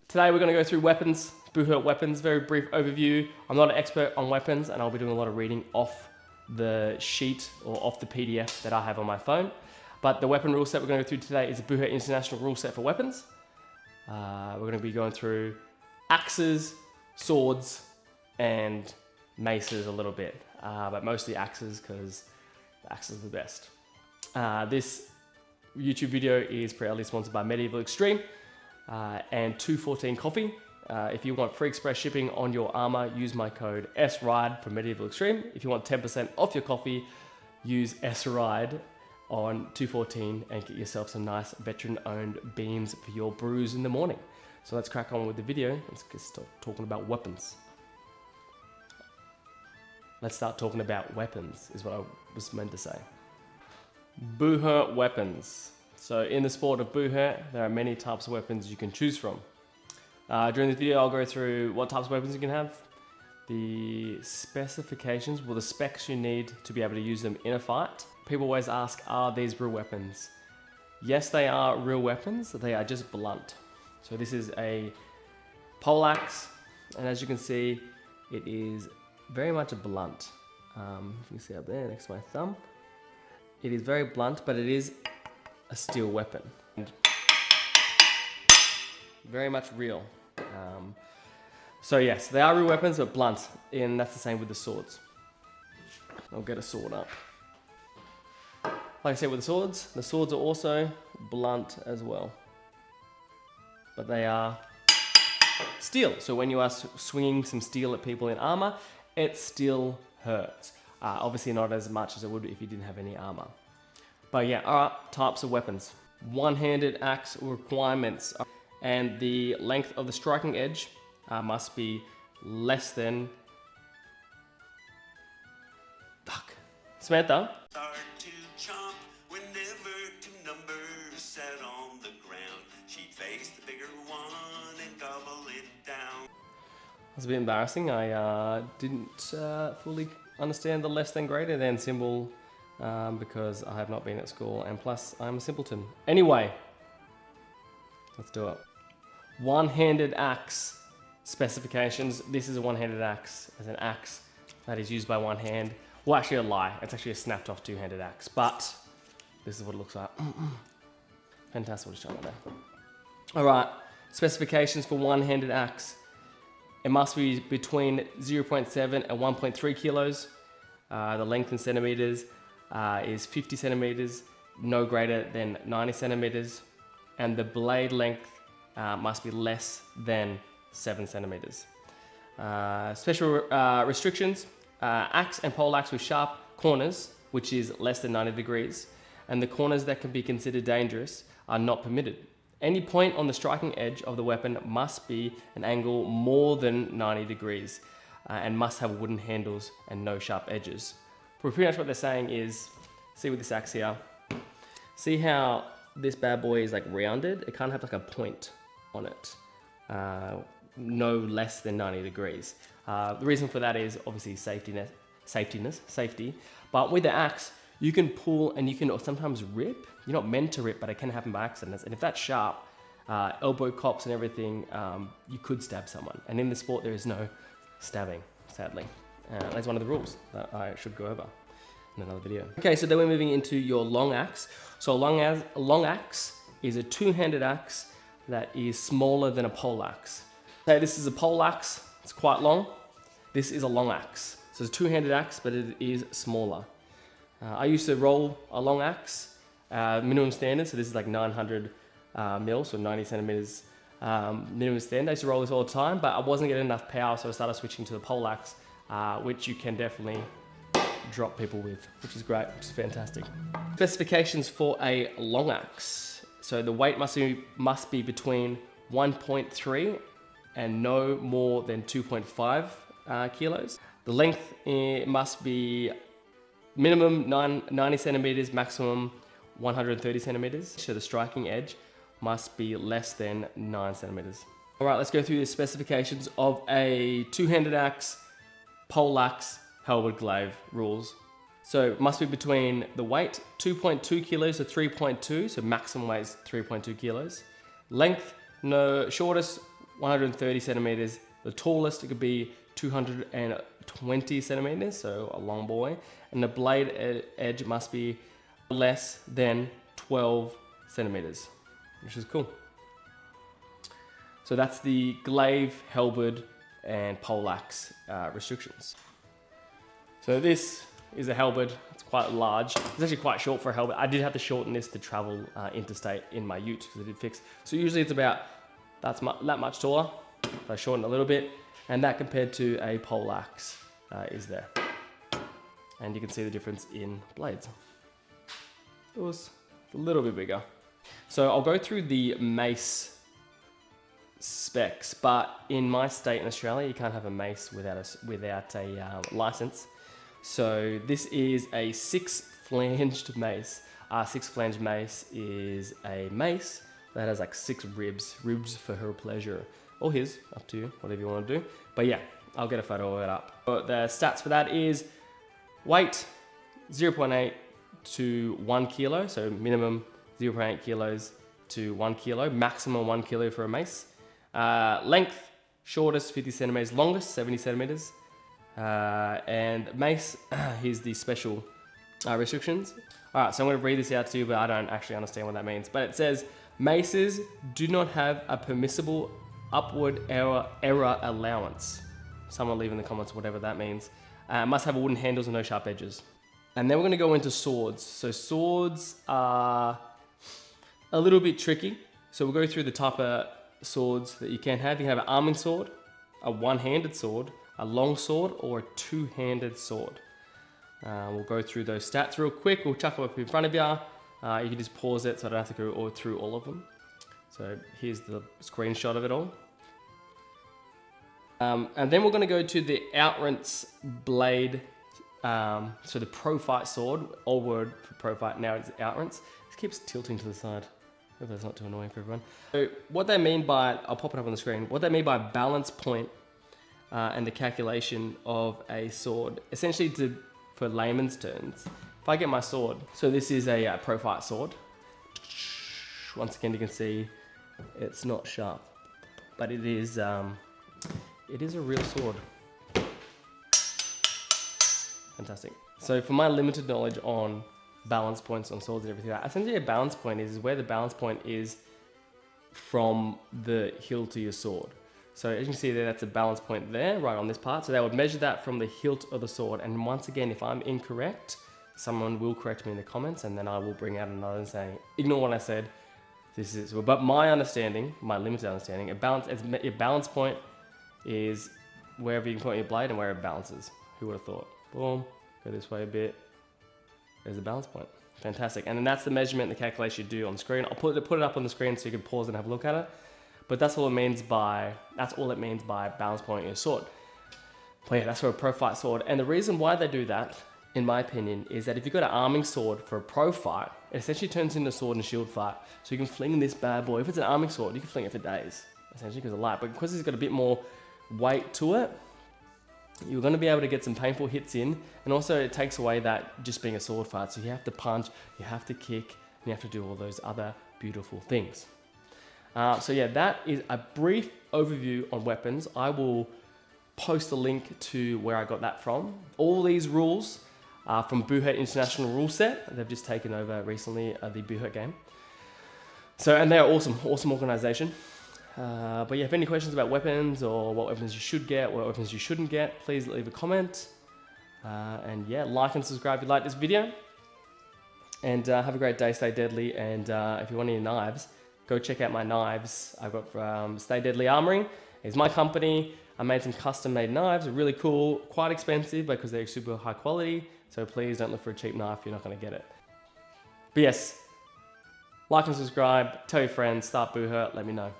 Today we're going to go through weapons, Buhurt weapons, very brief overview. I'm not an expert on weapons and I'll be doing a lot of reading off the sheet or off the PDF that I have on my phone. But the weapon rule set we're going to go through today is the Buhurt International Rule Set for weapons. We're going to be going through axes, swords, and maces a little bit, but mostly axes because the axe is the best. This YouTube video is proudly sponsored by Medieval Extreme and 214 Coffee. If you want free express shipping on your armor, use my code SWRIDE for Medieval Extreme. If you want 10% off your coffee, use SWRIDE on 214 and get yourself some nice veteran-owned beams for your brews in the morning. So let's crack on with the video. Let's get started talking about weapons. Let's start talking about weapons, is what I was meant to say. Buhurt weapons. So in the sport of Buhurt, there are many types of weapons you can choose from. During this video, I'll go through what types of weapons you can have, the specifications, well, the specs you need to be able to use them in a fight. People always ask, are these real weapons? Yes, they are real weapons. They are just blunt. So this is a poleaxe, and as you can see, it is very much a blunt. You can see up there next to my thumb. It is very blunt, but it is a steel weapon. And very much real. So yes, they are real weapons, but blunt, and that's the same with the swords. I'll get a sword up. Like I said with the swords are also blunt as well. But they are steel. So when you are swinging some steel at people in armor, it still hurts. Obviously not as much as it would if you didn't have any armor. But yeah, alright, types of weapons. One-handed axe requirements. And the length of the striking edge must be less than... Samantha? It's a bit embarrassing. I didn't fully understand the less than greater than symbol because I have not been at school, and plus I'm a simpleton. Anyway, let's do it. One-handed axe specifications. This is a one-handed axe, as an axe that is used by one hand. Well, actually a lie. It's actually a snapped off two-handed axe, but this is what it looks like. Fantastic, what it's showing there. All right, specifications for one-handed axe. It must be between 0.7 and 1.3 kilos. The length in centimeters is 50 centimeters, no greater than 90 centimeters. And the blade length must be less than 7 centimeters. Special restrictions, axe and poleaxe with sharp corners, which is less than 90 degrees. And the corners that can be considered dangerous are not permitted. Any point on the striking edge of the weapon must be an angle more than 90 degrees and must have wooden handles and no sharp edges. Pretty much what they're saying is, see with this axe here, see how this bad boy is like rounded? It can't have like a point on it, no less than 90 degrees. The reason for that is obviously safety, but with the axe, you can pull and you can sometimes rip. You're not meant to rip, but it can happen by accident. And if that's sharp, elbow cops and everything, you could stab someone. And in the sport, there is no stabbing, sadly. That's one of the rules that I should go over in another video. Okay, so then we're moving into your long axe. So a long axe is a two-handed axe that is smaller than a poleaxe. So this is a poleaxe, it's quite long. This is a long axe. So it's a two-handed axe, but it is smaller. I used to roll a long axe, minimum standard, so this is like 900 mils, so 90 centimeters minimum standard. I used to roll this all the time, but I wasn't getting enough power, so I started switching to the poleaxe, which you can definitely drop people with, which is great, which is fantastic. Specifications for a long axe. So the weight must be between 1.3 and no more than 2.5 kilos. The length must be minimum 90 centimeters, maximum 130 centimeters. So the striking edge must be less than 9 centimeters. All right, let's go through the specifications of a two-handed axe, poleaxe, halberd glaive rules. So it must be between the weight, 2.2 kilos to 3.2, so maximum weight is 3.2 kilos. Length, no shortest 130 centimeters. The tallest, it could be 220 centimeters, so a long boy. And the blade edge must be less than 12 centimeters, which is cool. So that's the glaive, halberd, and poleaxe restrictions. So this is a halberd. It's quite large. It's actually quite short for a halberd. I did have to shorten this to travel interstate in my ute because I did fix. So usually it's about that much taller. So I shortened a little bit, and that compared to a poleaxe is there. And you can see the difference in blades. It was a little bit bigger. So I'll go through the mace specs, but in my state in Australia, you can't have a mace without a license. So this is a 6-flanged mace. 6-flanged mace is a mace that has like 6 ribs for her pleasure, or his, up to you, whatever you want to do. But yeah, I'll get a photo of it up. But the stats for that is weight 0.8 to 1 kilo, so minimum 0.8 kilos to 1 kilo, maximum 1 kilo for a mace. Length, shortest 50 centimeters, longest 70 centimeters. And mace, here's the special restrictions. All right, so I'm going to read this out to you, but I don't actually understand what that means. But it says, maces do not have a permissible upward error allowance. Someone leave in the comments whatever that means. Must have wooden handles and no sharp edges. And then we're going to go into swords. So swords are a little bit tricky. So we'll go through the type of swords that you can have. You can have an arming sword, a one-handed sword, a long sword, or a two-handed sword. We'll go through those stats real quick. We'll chuck them up in front of you. You can just pause it so I don't have to go through all of them. So here's the screenshot of it all. And then we're going to go to the Outrance blade. So the Pro Fight sword, old word for Pro Fight, now it's Outrance. It keeps tilting to the side. Hope that's not too annoying for everyone. So what they mean by, I'll pop it up on the screen, what they mean by balance point and the calculation of a sword, essentially for layman's terms, if I get my sword, so this is a Pro Fight sword. Once again, you can see it's not sharp, but it is a real sword. Fantastic. So for my limited knowledge on balance points on swords and everything, essentially a balance point is where the balance point is from the hilt to your sword. So as you can see there, that's a balance point there, right on this part. So they would measure that from the hilt of the sword. And once again, if I'm incorrect, someone will correct me in the comments, and then I will bring out another saying, ignore what I said, this is, but my understanding, my limited understanding, a balance point is wherever you can point your blade and where it balances. Who would have thought? Boom, go this way a bit. There's the balance point. Fantastic. And then that's the measurement and the calculation you do on the screen. I'll put it up on the screen so you can pause and have a look at it. But that's all it means by balance point in your sword. But yeah, that's for a Pro Fight sword. And the reason why they do that, in my opinion, is that if you've got an arming sword for a pro fight, it essentially turns into a sword and shield fight. So you can fling this bad boy. If it's an arming sword, you can fling it for days, essentially because of light. But because it's got a bit more weight to it, you're going to be able to get some painful hits in, and also it takes away that just being a sword fight. So you have to punch, you have to kick, and you have to do all those other beautiful things. So yeah, that is a brief overview on weapons. I will post a link to where I got that from. All these rules are from Buhurt International Rule Set. They've just taken over recently the Buhurt game. So, and they're awesome organization. But yeah, if any questions about weapons or what weapons you should get, what weapons you shouldn't get, please leave a comment. And yeah, like and subscribe if you like this video. And have a great day, stay deadly. And if you want any knives, go check out my knives. I've got from Stay Deadly Armoring. It's my company. I made some custom made knives. They're really cool, quite expensive because they're super high quality. So please don't look for a cheap knife, you're not gonna get it. But yes, like and subscribe, tell your friends, start Buhurt, let me know.